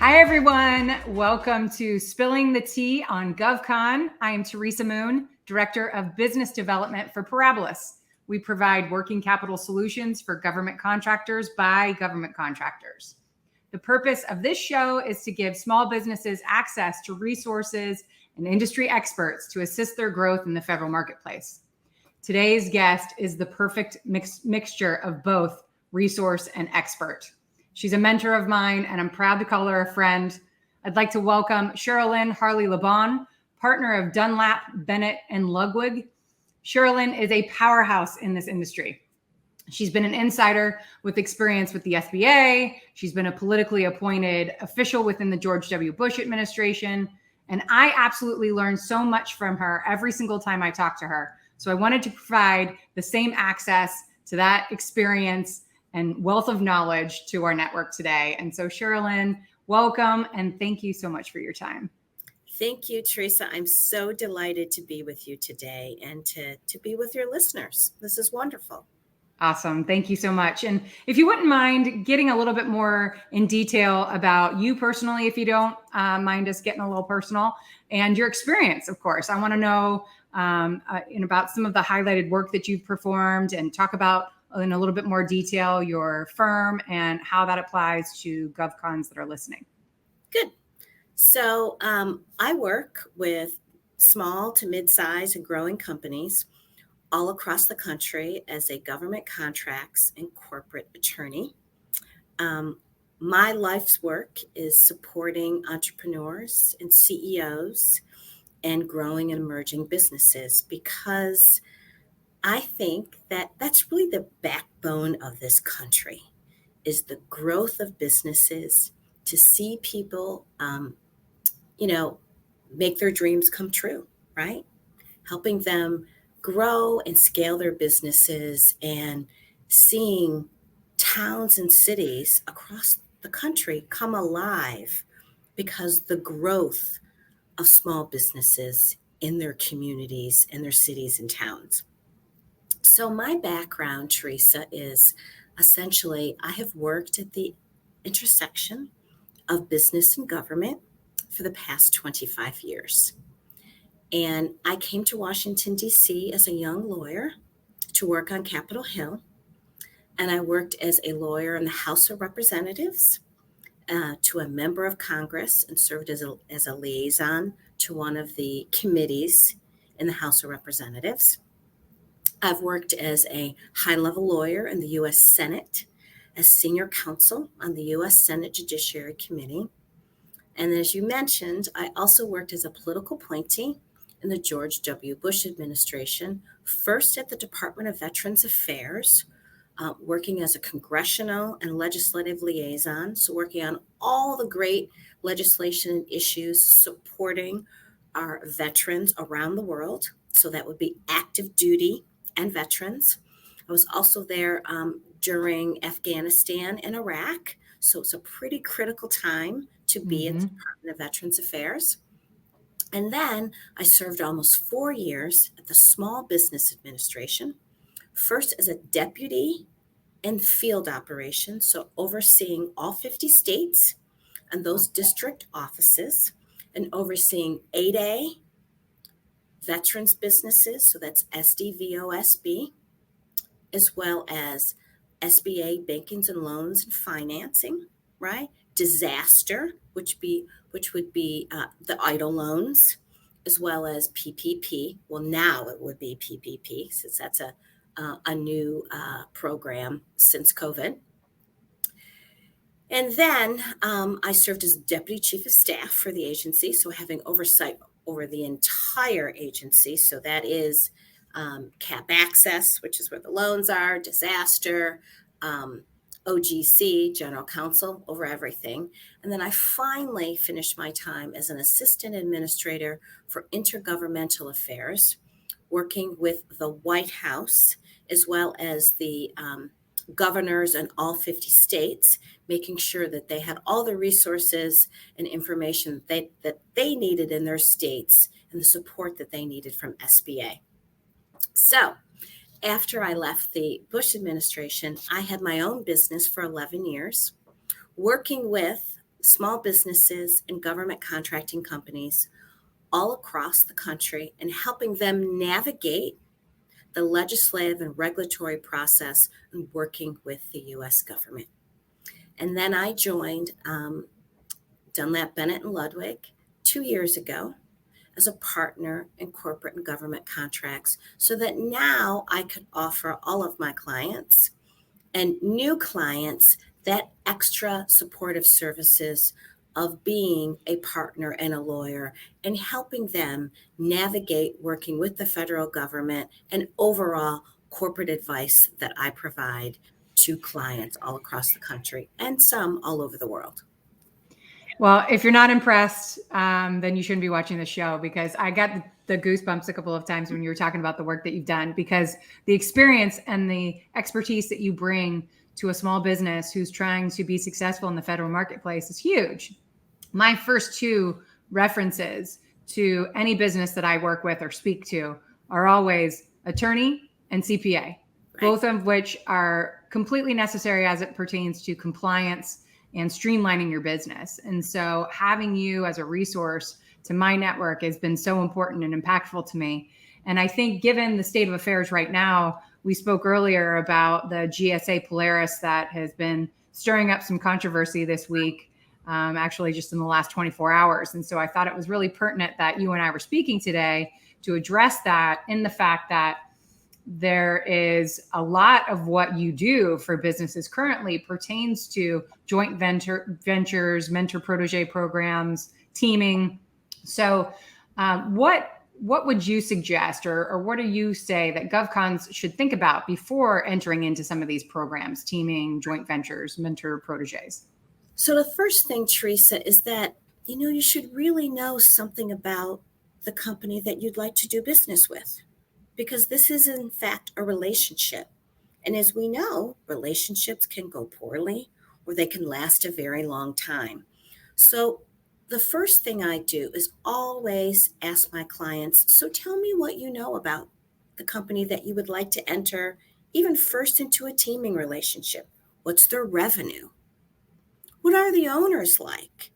Hi, everyone. Welcome to Spilling the Tea on GovCon. I am Teresa Moon, Director of Business Development for Parabolis. We provide working capital solutions for government contractors by government contractors. The purpose of this show is to give small businesses access to resources and industry experts to assist their growth in the federal marketplace. Today's guest is the perfect mixture of both resource and expert. She's a mentor of mine, and I'm proud to call her a friend. I'd like to welcome Cherylyn Harley LeBon, partner of Dunlap Bennett Ludwig. Cherylyn is a powerhouse in this industry. She's been an insider with experience with the SBA. She's been a politically appointed official within the George W. Bush administration. And I absolutely learn so much from her every single time I talk to her. So I wanted to provide the same access to that experience and wealth of knowledge to our network today. And so Cherylyn, welcome, and thank you so much for your time. Thank you, Teresa. I'm so delighted to be with you today and to be with your listeners. This is wonderful. Awesome. Thank you so much. And if you wouldn't mind getting a little bit more in detail about you personally, if you don't mind us getting a little personal, and your experience, of course. I want to know about some of the highlighted work that you've performed and talk about in a little bit more detail your firm and how that applies to GovCons that are listening. Good. So I work with small to mid-size and growing companies all across the country as a government contracts and corporate attorney. My life's work is supporting entrepreneurs and CEOs and growing and emerging businesses because I think that that's really the backbone of this country is the growth of businesses, to see people, make their dreams come true, right? Helping them grow and scale their businesses and seeing towns and cities across the country come alive because the growth of small businesses in their communities, in their cities and towns. So my background, Teresa, is essentially I have worked at the intersection of business and government for the past 25 years. And I came to Washington, D.C. as a young lawyer to work on Capitol Hill. And I worked as a lawyer in the House of Representatives to a member of Congress and served as a liaison to one of the committees in the House of Representatives. I've worked as a high-level lawyer in the U.S. Senate, as senior counsel on the U.S. Senate Judiciary Committee. And as you mentioned, I also worked as a political appointee in the George W. Bush administration, first at the Department of Veterans Affairs, working as a congressional and legislative liaison, so working on all the great legislation and issues supporting our veterans around the world. So that would be active duty and veterans. I was also there during Afghanistan and Iraq. So it's a pretty critical time to be in the Department of Veterans Affairs. And then I served almost 4 years at the Small Business Administration, first as a deputy in field operations, so overseeing all 50 states and those district offices, and overseeing 8A veterans businesses, so that's SDVOSB, as well as SBA bankings and loans and financing, right? Disaster, which would be the EIDL loans, as well as PPP. Well, now it would be PPP, since that's a new program since COVID. And then I served as Deputy Chief of Staff for the agency, so having oversight over the entire agency. So that is CAP Access, which is where the loans are, disaster, OGC, General Counsel, over everything. And then I finally finished my time as an assistant administrator for intergovernmental affairs, working with the White House, as well as the governors in all 50 states, making sure that they had all the resources and information that they needed in their states and the support that they needed from SBA. So after I left the Bush administration, I had my own business for 11 years, working with small businesses and government contracting companies all across the country and helping them navigate the legislative and regulatory process and working with the U.S. government. And then I joined Dunlap Bennett Ludwig 2 years ago as a partner in corporate and government contracts so that now I could offer all of my clients and new clients that extra supportive services of being a partner and a lawyer and helping them navigate working with the federal government and overall corporate advice that I provide to clients all across the country and some all over the world. Well, if you're not impressed, then you shouldn't be watching the show, because I got the goosebumps a couple of times when you were talking about the work that you've done, because the experience and the expertise that you bring to a small business who's trying to be successful in the federal marketplace is huge. My first two references to any business that I work with or speak to are always attorney and CPA, right, both of which are completely necessary as it pertains to compliance and streamlining your business. And so having you as a resource to my network has been so important and impactful to me. And I think given the state of affairs right now, we spoke earlier about the GSA Polaris that has been stirring up some controversy this week, actually just in the last 24 hours. And so I thought it was really pertinent that you and I were speaking today to address that, in the fact that there is a lot of what you do for businesses currently pertains to joint ventures, mentor protege programs, teaming. So what would you suggest, or what do you say that GovCons should think about before entering into some of these programs, teaming, joint ventures, mentor proteges? So the first thing, Teresa, is that, you should really know something about the company that you'd like to do business with, because this is in fact a relationship. And as we know, relationships can go poorly or they can last a very long time. So the first thing I do is always ask my clients, so tell me what you know about the company that you would like to enter, even first into a teaming relationship. What's their revenue? What are the owners like?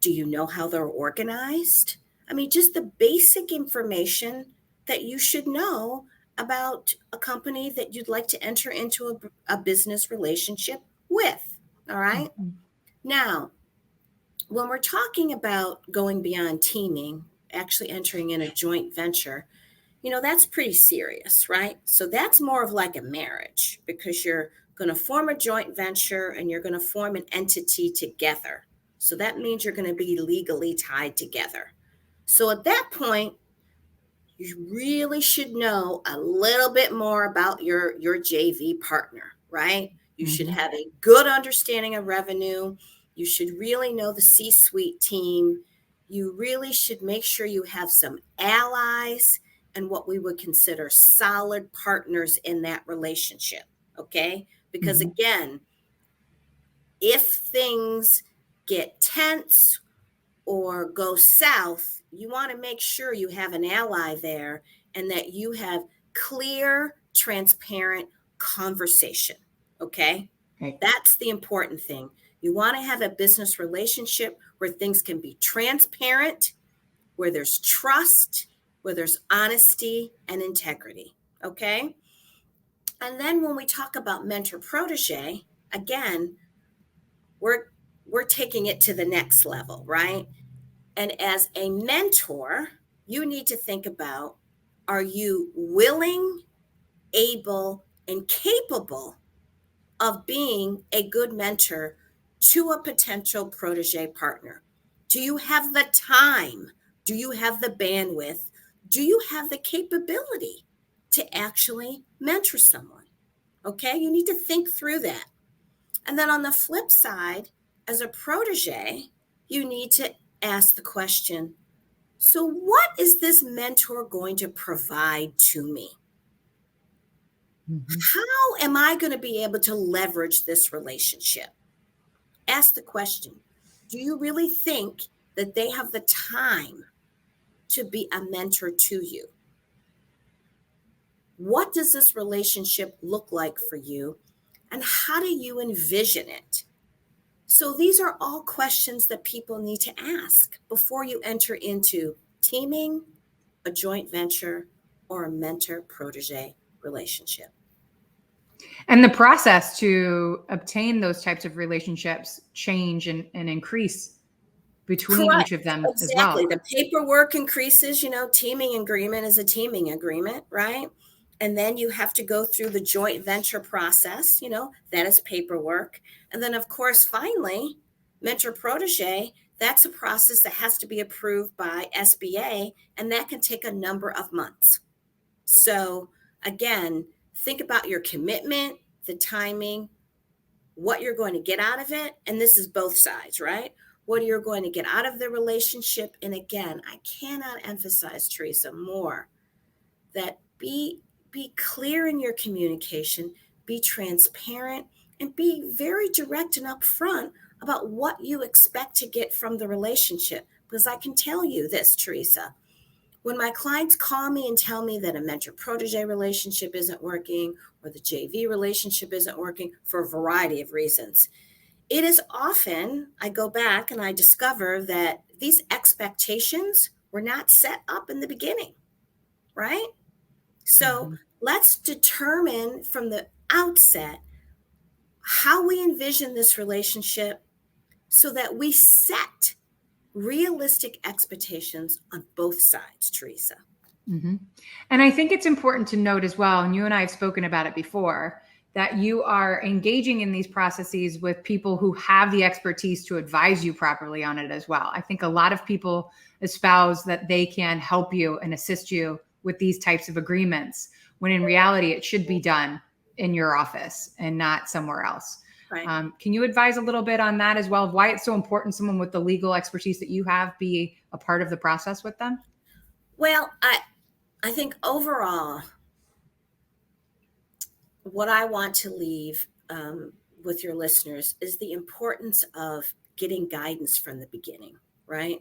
Do you know how they're organized? I mean, just the basic information that you should know about a company that you'd like to enter into a business relationship with. All right. Mm-hmm. Now, when we're talking about going beyond teaming, actually entering in a joint venture, that's pretty serious, right? So that's more of like a marriage, because you're going to form a joint venture and you're going to form an entity together. So that means you're going to be legally tied together. So at that point, you really should know a little bit more about your JV partner, right? You mm-hmm. should have a good understanding of revenue. You should really know the C-suite team. You really should make sure you have some allies and what we would consider solid partners in that relationship, okay? Because mm-hmm. again, if things get tense or go south, you want to make sure you have an ally there and that you have clear, transparent conversation, okay? That's the important thing. You want to have a business relationship where things can be transparent, where there's trust, where there's honesty and integrity, okay? And then when we talk about mentor protege, again, we're taking it to the next level, right? And as a mentor, you need to think about, are you willing, able, and capable of being a good mentor to a potential protege partner? Do you have the time? Do you have the bandwidth? Do you have the capability to actually mentor someone? Okay, you need to think through that. And then on the flip side, as a protege, you need to ask the question, so what is this mentor going to provide to me? Mm-hmm. How am I going to be able to leverage this relationship? Ask the question, do you really think that they have the time to be a mentor to you? What does this relationship look like for you? And how do you envision it? So these are all questions that people need to ask before you enter into teaming, a joint venture, or a mentor-protege relationship. And the process to obtain those types of relationships change and increase between Correct. each of them as Exactly. well. The paperwork increases, teaming agreement is a teaming agreement, right? And then you have to go through the joint venture process, that is paperwork. And then, of course, finally, mentor protege, that's a process that has to be approved by SBA, and that can take a number of months. So, again, think about your commitment, the timing, what you're going to get out of it. And this is both sides, right? What you're going to get out of the relationship. And again, I cannot emphasize, Teresa, more that be clear in your communication, be transparent, and be very direct and upfront about what you expect to get from the relationship. Because I can tell you this, Teresa, when my clients call me and tell me that a mentor-protege relationship isn't working or the JV relationship isn't working for a variety of reasons, it is often I go back and I discover that these expectations were not set up in the beginning, right? So let's determine from the outset how we envision this relationship so that we set realistic expectations on both sides, Teresa. Mm-hmm. And I think it's important to note as well, and you and I have spoken about it before, that you are engaging in these processes with people who have the expertise to advise you properly on it as well. I think a lot of people espouse that they can help you and assist you with these types of agreements, when in reality, it should be done in your office and not somewhere else. Right. Can you advise a little bit on that as well, of why it's so important someone with the legal expertise that you have be a part of the process with them? Well, I think overall, what I want to leave with your listeners is the importance of getting guidance from the beginning, right?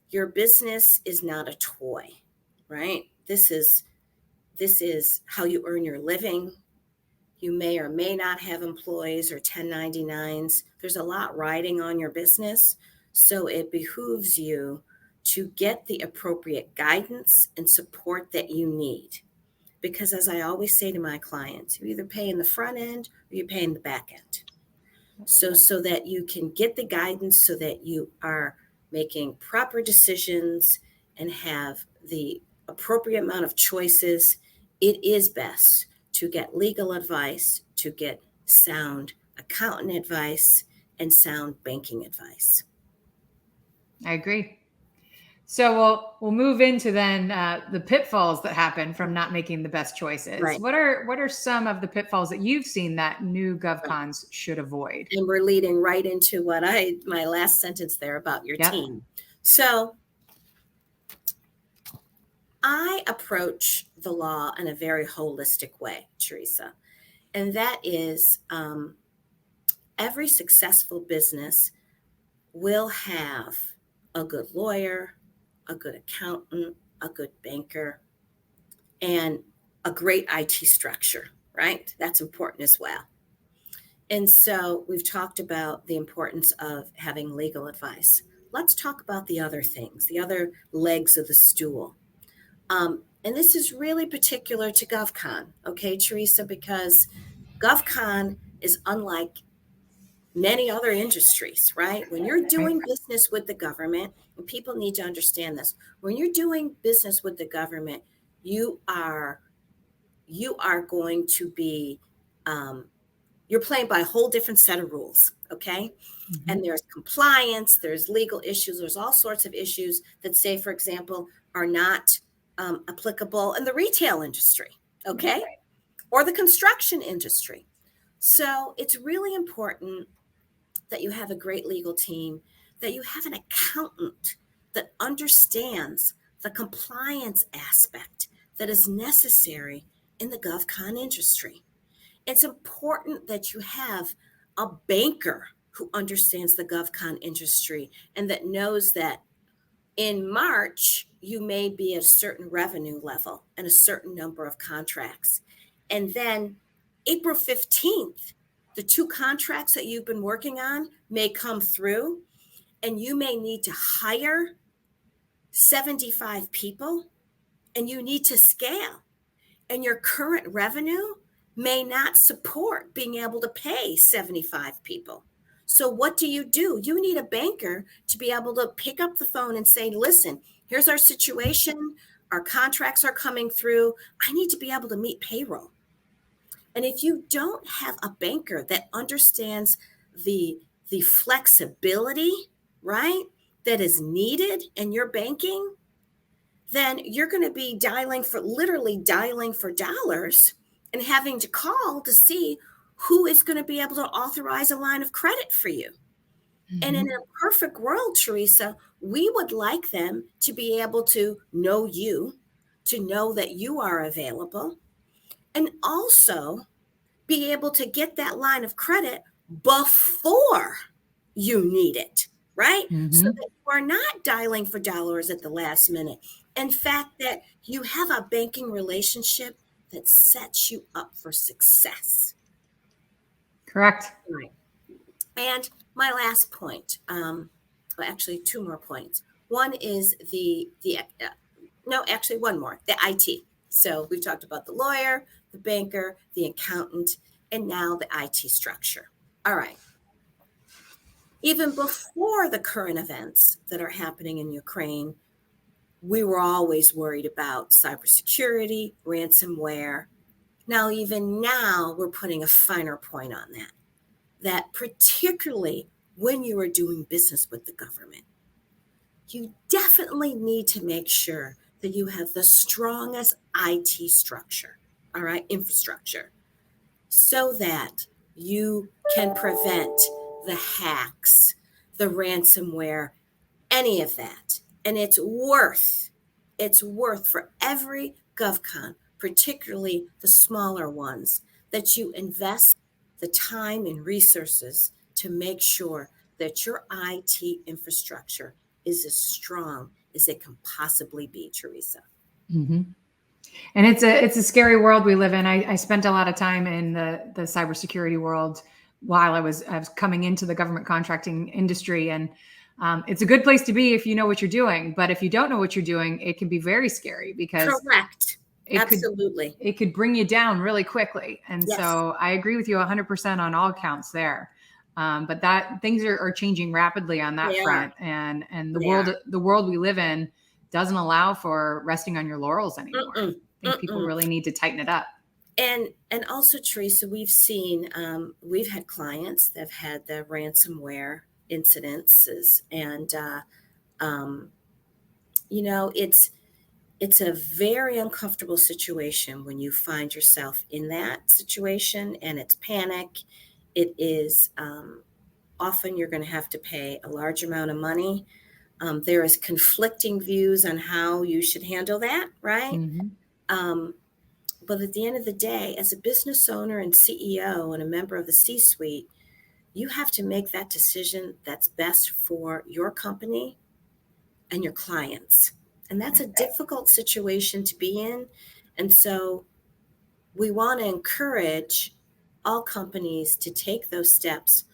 Your business is not a toy, right? This is how you earn your living. You may or may not have employees or 1099s. There's a lot riding on your business. So it behooves you to get the appropriate guidance and support that you need. Because as I always say to my clients, you either pay in the front end or you pay in the back end. So that you can get the guidance so that you are making proper decisions and have the appropriate amount of choices, it is best to get legal advice, to get sound accountant advice, and sound banking advice. I agree. So we'll move into then the pitfalls that happen from not making the best choices. Right. What are some of the pitfalls that you've seen that new GovCons should avoid? And we're leading right into what my last sentence there about your team. So I approach the law in a very holistic way, Teresa, and that is every successful business will have a good lawyer, a good accountant, a good banker, and a great IT structure, right? That's important as well. And so we've talked about the importance of having legal advice. Let's talk about the other things, the other legs of the stool. And this is really particular to GovCon, okay, Teresa, because GovCon is unlike many other industries, right? When you're doing business with the government, and people need to understand this, when you're doing business with the government, you are going to be, you're playing by a whole different set of rules, okay? Mm-hmm. And there's compliance, there's legal issues, there's all sorts of issues that, say, for example, are not applicable in the retail industry, okay? Or the construction industry. So it's really important that you have a great legal team, that you have an accountant that understands the compliance aspect that is necessary in the GovCon industry. It's important that you have a banker who understands the GovCon industry and that knows that in March, you may be at a certain revenue level and a certain number of contracts. And then April 15th, the 2 contracts that you've been working on may come through, and you may need to hire 75 people, and you need to scale, and your current revenue may not support being able to pay 75 people. So what do? You need a banker to be able to pick up the phone and say, listen, here's our situation. Our contracts are coming through. I need to be able to meet payroll. And if you don't have a banker that understands the flexibility, right, that is needed in your banking, then you're going to be literally dialing for dollars and having to call to see who is going to be able to authorize a line of credit for you. Mm-hmm. And in a perfect world, Teresa, we would like them to be able to know you, to know that you are available, and also be able to get that line of credit before you need it, right? Mm-hmm. So that you are not dialing for dollars at the last minute. In fact, that you have a banking relationship that sets you up for success. Correct. Right. And my last point, actually 2 more points. One is one more, the IT. So we've talked about the lawyer, the banker, the accountant, and now the IT structure. All right. Even before the current events that are happening in Ukraine, we were always worried about cybersecurity, ransomware. Now, even now, we're putting a finer point on that particularly when you are doing business with the government, you definitely need to make sure that you have the strongest IT structure, all right, infrastructure, so that you can prevent the hacks, the ransomware, any of that. And it's worth for every GovCon, particularly the smaller ones, that you invest the time and resources to make sure that your IT infrastructure is as strong as it can possibly be, Teresa. Mm-hmm. And it's a scary world we live in. I spent a lot of time in the cybersecurity world while I was coming into the government contracting industry, and it's a good place to be if you know what you're doing. But if you don't know what you're doing, it can be very scary because correct. Absolutely. It could bring you down really quickly. And yes. So I agree with you 100% on all counts there. But that things are changing rapidly on that front. And the world we live in doesn't allow for resting on your laurels anymore. I think people really need to tighten it up. And also, Teresa, we've had clients that have had the ransomware incidences, and it's a very uncomfortable situation when you find yourself in that situation, and it's panic. It is often you're going to have to pay a large amount of money. There is conflicting views on how you should handle that, right? Mm-hmm. But at the end of the day, as a business owner and CEO and a member of the C-suite, you have to make that decision that's best for your company and your clients. And that's a difficult situation to be in. And so we want to encourage all companies to take those steps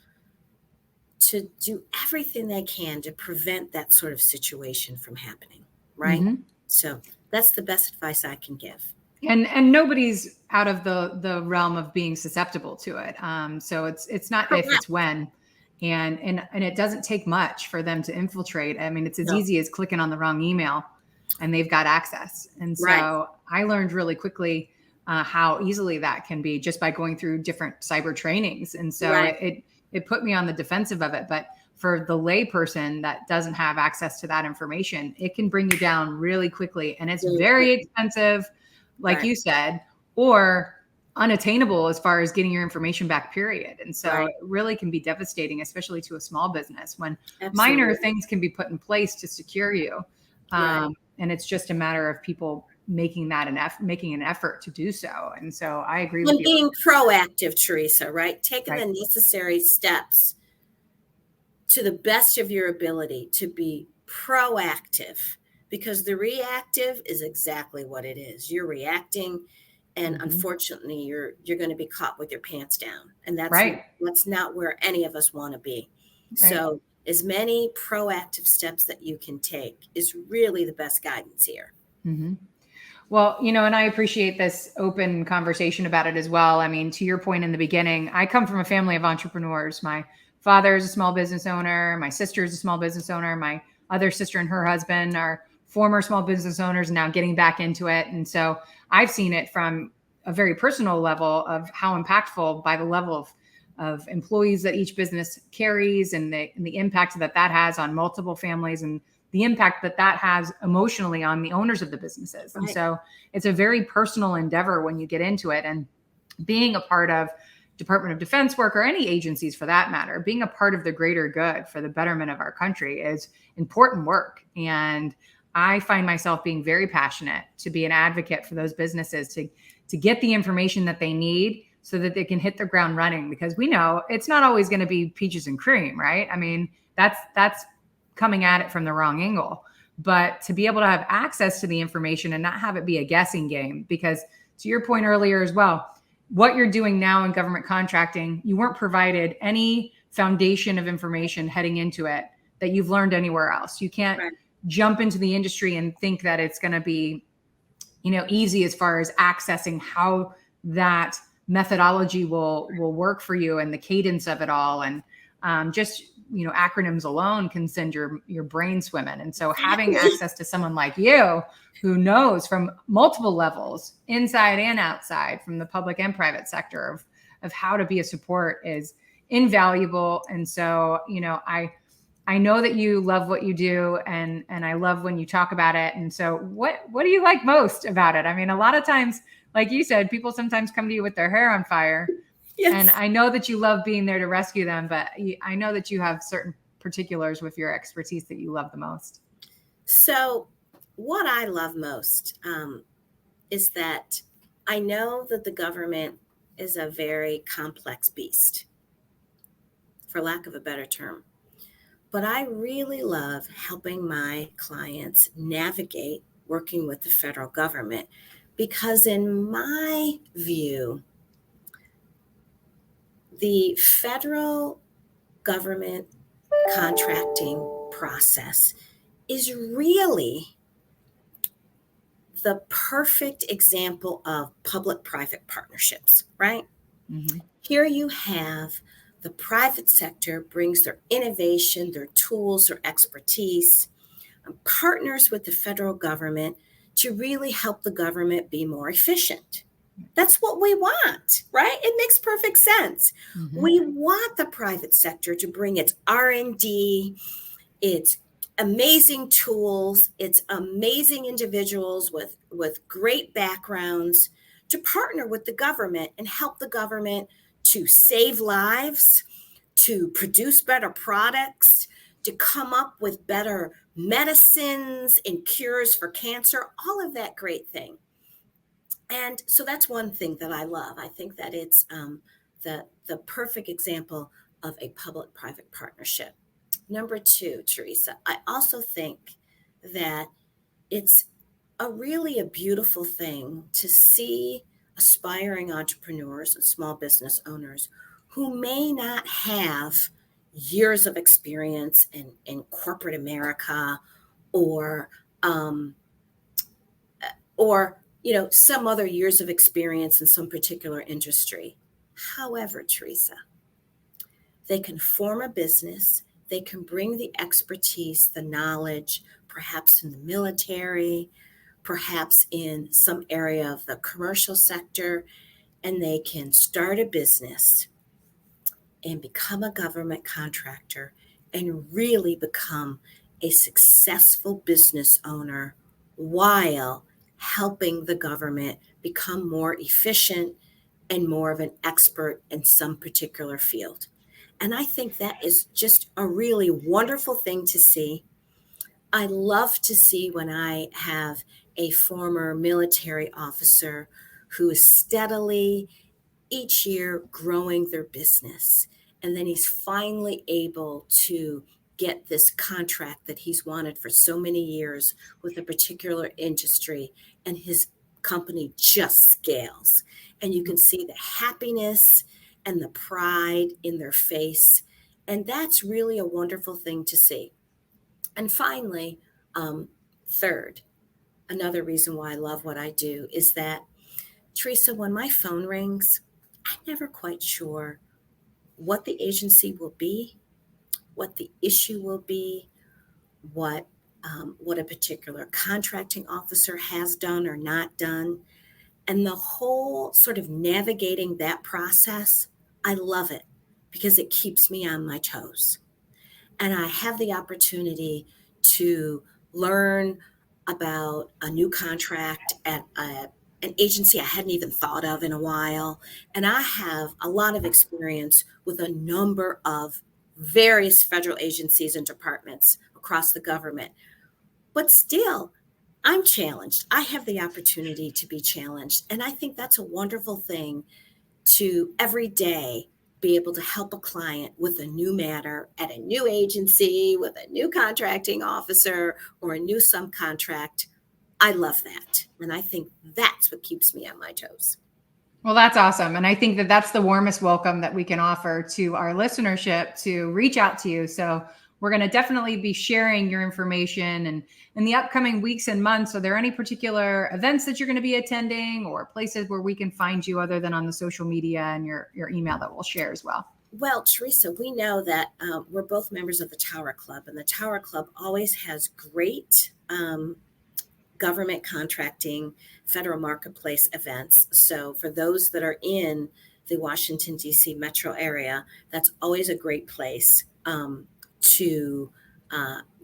to do everything they can to prevent that sort of situation from happening, right? Mm-hmm. So that's the best advice I can give. And nobody's out of the realm of being susceptible to it. So it's not if, it's when. And it doesn't take much for them to infiltrate. I mean, it's as easy as clicking on the wrong email and they've got access. And so I learned really quickly how easily that can be just by going through different cyber trainings. And so it put me on the defensive of it. But for the lay person that doesn't have access to that information, it can bring you down really quickly. And it's very expensive, like you said, or unattainable as far as getting your information back, period. And so it really can be devastating, especially to a small business, when minor things can be put in place to secure you. And it's just a matter of people making an effort to do so. And so I agree with you. And being proactive, Teresa, right? Taking the necessary steps to the best of your ability to be proactive, because the reactive is exactly what it is. You're reacting And unfortunately, you're going to be caught with your pants down. And that's not where any of us want to be. Right. So as many proactive steps that you can take is really the best guidance here. Mm-hmm. Well, and I appreciate this open conversation about it as well. I mean, to your point in the beginning, I come from a family of entrepreneurs. My father is a small business owner. My sister is a small business owner. My other sister and her husband are former small business owners and now getting back into it. And so I've seen it from a very personal level of how impactful by the level of employees that each business carries and the impact that has on multiple families and the impact that has emotionally on the owners of the businesses. Right. And so it's a very personal endeavor when you get into it. And being a part of Department of Defense work or any agencies for that matter, being a part of the greater good for the betterment of our country is important work. And I find myself being very passionate to be an advocate for those businesses to get the information that they need so that they can hit the ground running, because we know it's not always going to be peaches and cream, right? I mean, that's coming at it from the wrong angle. But to be able to have access to the information and not have it be a guessing game, because to your point earlier as well, what you're doing now in government contracting, you weren't provided any foundation of information heading into it that you've learned anywhere else. You can't jump into the industry and think that it's going to be, easy as far as accessing how that methodology will work for you and the cadence of it all. And acronyms alone can send your brain swimming. And so having access to someone like you who knows from multiple levels, inside and outside, from the public and private sector of how to be a support is invaluable. And so, I know that you love what you do, and I love when you talk about it. And so what do you like most about it? I mean, a lot of times, like you said, people sometimes come to you with their hair on fire. Yes. And I know that you love being there to rescue them, but I know that you have certain particulars with your expertise that you love the most. So what I love most is that I know that the government is a very complex beast, for lack of a better term. But I really love helping my clients navigate working with the federal government, because in my view, the federal government contracting process is really the perfect example of public-private partnerships, right? Mm-hmm. Here you have the private sector brings their innovation, their tools, their expertise, and partners with the federal government to really help the government be more efficient. That's what we want, right? It makes perfect sense. Mm-hmm. We want the private sector to bring its R&D, its amazing tools, its amazing individuals with great backgrounds to partner with the government and help the government to save lives, to produce better products, to come up with better medicines and cures for cancer, all of that great thing. And so that's one thing that I love. I think that it's the perfect example of a public-private partnership. Number two, Teresa, I also think that it's a beautiful thing to see aspiring entrepreneurs and small business owners who may not have years of experience in corporate America or some other years of experience in some particular industry. However, Teresa, they can form a business, they can bring the expertise, the knowledge, perhaps in the military, perhaps in some area of the commercial sector, and they can start a business and become a government contractor and really become a successful business owner while helping the government become more efficient and more of an expert in some particular field. And I think that is just a really wonderful thing to see. I love to see when I have a former military officer who is steadily each year growing their business. And then he's finally able to get this contract that he's wanted for so many years with a particular industry. And his company just scales. And you can see the happiness and the pride in their face. And that's really a wonderful thing to see. And finally, third, another reason why I love what I do is that, Teresa, when my phone rings, I'm never quite sure what the agency will be, what the issue will be, what a particular contracting officer has done or not done. And the whole sort of navigating that process, I love it because it keeps me on my toes. And I have the opportunity to learn about a new contract at an agency I hadn't even thought of in a while. And I have a lot of experience with a number of various federal agencies and departments across the government. But still, I'm challenged. I have the opportunity to be challenged. And I think that's a wonderful thing to every day be able to help a client with a new matter at a new agency, with a new contracting officer or a new subcontract. I love that. And I think that's what keeps me on my toes. Well, that's awesome. And I think that that's the warmest welcome that we can offer to our listenership to reach out to you. So we're going to definitely be sharing your information. And in the upcoming weeks and months, are there any particular events that you're going to be attending or places where we can find you other than on the social media and your email that we'll share as well? Well, Teresa, we know that we're both members of the Tower Club, and the Tower Club always has great government contracting, federal marketplace events. So for those that are in the Washington, D.C. metro area, that's always a great place to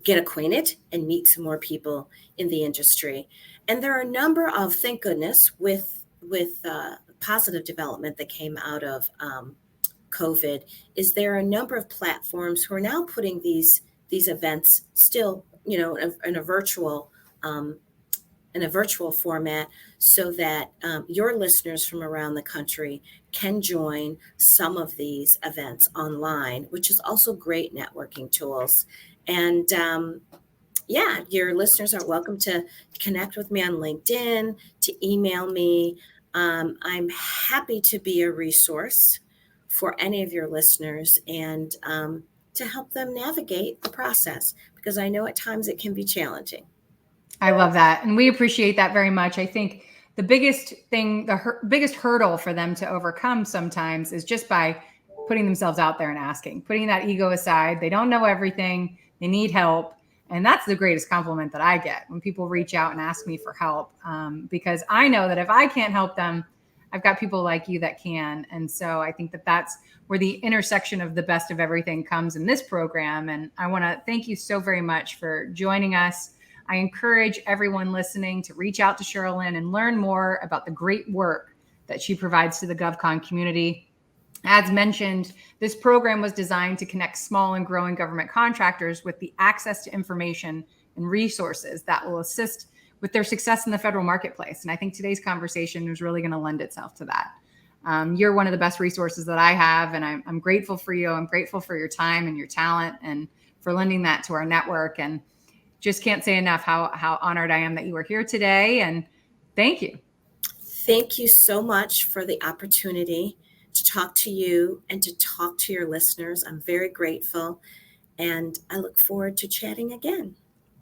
get acquainted and meet some more people in the industry. And there are a number of, thank goodness, with positive development that came out of COVID, is there are a number of platforms who are now putting these events still, in a virtual format, so that your listeners from around the country can join some of these events online, which is also great networking tools. And your listeners are welcome to connect with me on LinkedIn, to email me. I'm happy to be a resource for any of your listeners and to help them navigate the process, because I know at times it can be challenging. I love that. And we appreciate that very much. I think the biggest thing, biggest hurdle for them to overcome sometimes is just by putting themselves out there and asking, putting that ego aside. They don't know everything. They need help. And that's the greatest compliment that I get when people reach out and ask me for help, because I know that if I can't help them, I've got people like you that can. And so I think that that's where the intersection of the best of everything comes in this program. And I want to thank you so very much for joining us. I encourage everyone listening to reach out to Cherylyn and learn more about the great work that she provides to the GovCon community. As mentioned, this program was designed to connect small and growing government contractors with the access to information and resources that will assist with their success in the federal marketplace. And I think today's conversation is really going to lend itself to that. You're one of the best resources that I have, and I'm grateful for you. I'm grateful for your time and your talent and for lending that to our network. And just can't say enough how honored I am that you were here today. And thank you. Thank you so much for the opportunity to talk to you and to talk to your listeners. I'm very grateful, and I look forward to chatting again.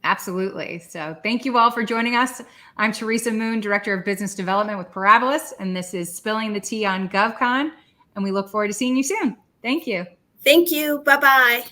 Absolutely. So thank you all for joining us. I'm Teresa Moon, Director of Business Development with Parabolis, and this is Spilling the Tea on GovCon, and we look forward to seeing you soon. Thank you. Thank you. Bye-bye.